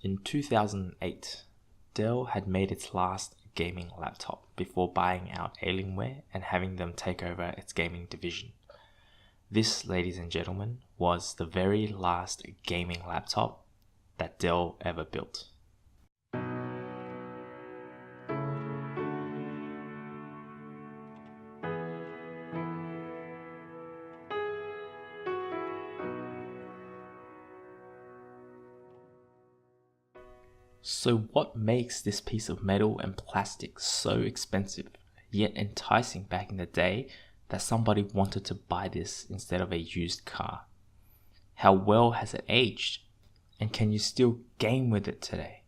In 2008, Dell had made its last gaming laptop before buying out Alienware and having them take over its gaming division. This, ladies and gentlemen, was the very last gaming laptop that Dell ever built. So what makes this piece of metal and plastic so expensive, yet enticing back in the day that somebody wanted to buy this instead of a used car? How well has it aged? And can you still game with it today?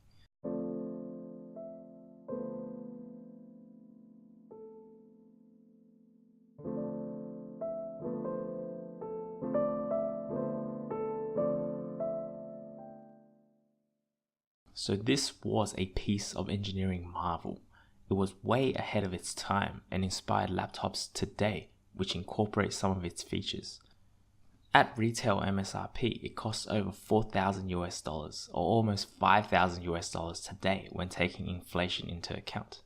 So this was a piece of engineering marvel. It was way ahead of its time and inspired laptops today, which incorporate some of its features. At retail MSRP, it costs over $4,000 or almost $5,000 today when taking inflation into account.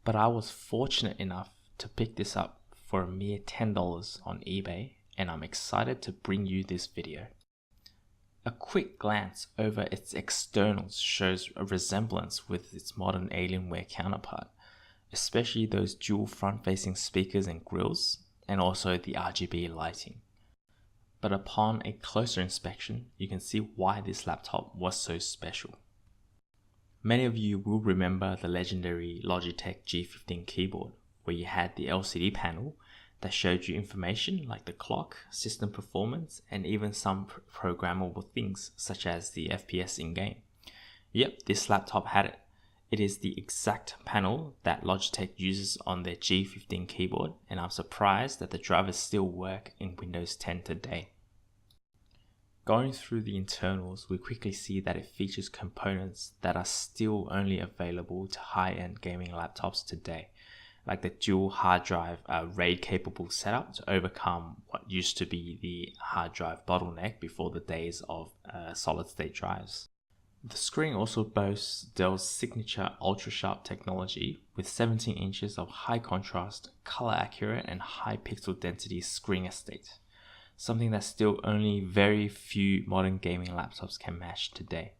But I was fortunate enough to pick this up for a mere $10 on eBay, and I'm excited to bring you this video. A quick glance over its externals shows a resemblance with its modern Alienware counterpart, especially those dual front-facing speakers and grills, and also the RGB lighting. But upon a closer inspection, you can see why this laptop was so special. Many of you will remember the legendary Logitech G15 keyboard, where you had the LCD panel that showed you information like the clock, system performance, and even some programmable things such as the FPS in-game. Yep, this laptop had it. It is the exact panel that Logitech uses on their G15 keyboard, and I'm surprised that the drivers still work in Windows 10 today. Going through the internals, we quickly see that it features components that are still only available to high-end gaming laptops today, like the dual hard drive RAID capable setup to overcome what used to be the hard drive bottleneck before the days of solid state drives. The screen also boasts Dell's signature Ultrasharp technology with 17 inches of high contrast, color accurate and high pixel density screen estate, something that still only very few modern gaming laptops can match today.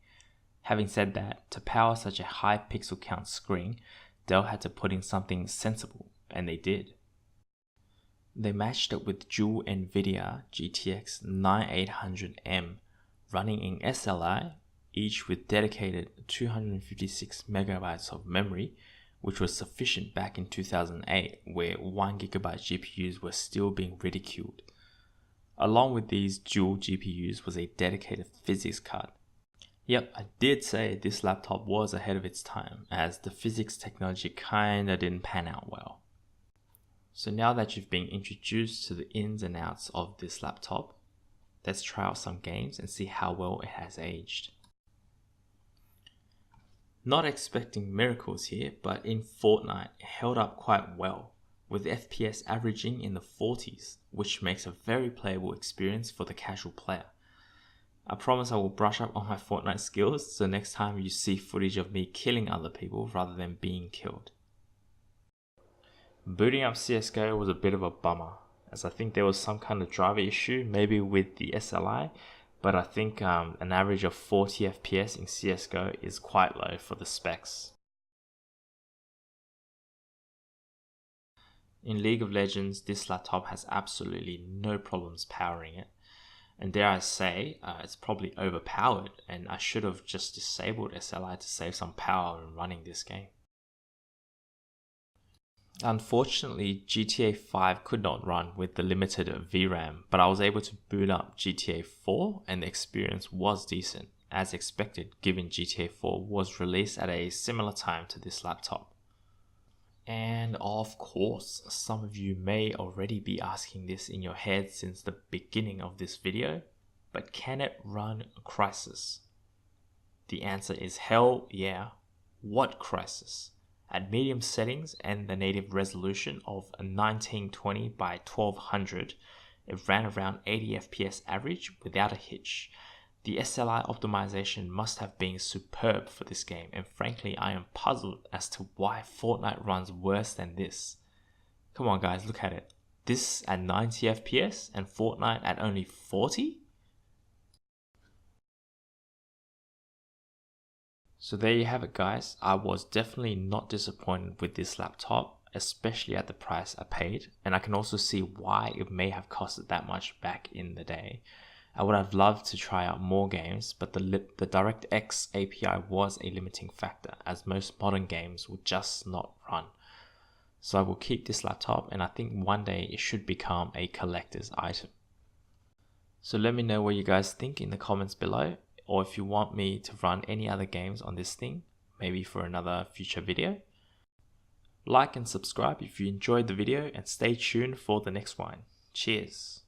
Having said that, to power such a high pixel count screen, Dell had to put in something sensible, and they did. They matched it with dual Nvidia GTX 9800M running in SLI, each with dedicated 256 megabytes of memory, which was sufficient back in 2008 where 1GB GPUs were still being ridiculed. Along with these dual GPUs was a dedicated PhysX card. Yep, I did say this laptop was ahead of its time, as the PhysX technology kinda didn't pan out well. So now that you've been introduced to the ins and outs of this laptop, let's try out some games and see how well it has aged. Not expecting miracles here, but in Fortnite it held up quite well, with FPS averaging in the 40s, which makes a very playable experience for the casual player. I promise I will brush up on my Fortnite skills, so next time you see footage of me killing other people rather than being killed. Booting up CSGO was a bit of a bummer, as I think there was some kind of driver issue, maybe with the SLI, but I think an average of 40 FPS in CSGO is quite low for the specs. In League of Legends, this laptop has absolutely no problems powering it. And dare I say, it's probably overpowered, and I should have just disabled SLI to save some power when running this game. Unfortunately, GTA 5 could not run with the limited VRAM, but I was able to boot up GTA 4 and the experience was decent, as expected given GTA 4 was released at a similar time to this laptop. And of course, some of you may already be asking this in your head since the beginning of this video, but can it run Crysis? The answer is hell yeah. What Crysis? At medium settings and the native resolution of 1920 by 1200, it ran around 80 FPS average without a hitch. The SLI optimization must have been superb for this game, and frankly I am puzzled as to why Fortnite runs worse than this. Come on guys, look at it. This at 90 FPS and Fortnite at only 40? So there you have it guys. I was definitely not disappointed with this laptop, especially at the price I paid, and I can also see why it may have costed that much back in the day. I would have loved to try out more games, but the DirectX API was a limiting factor, as most modern games would just not run. So I will keep this laptop, and I think one day it should become a collector's item. So let me know what you guys think in the comments below, or if you want me to run any other games on this thing, maybe for another future video. Like and subscribe if you enjoyed the video, and stay tuned for the next one. Cheers!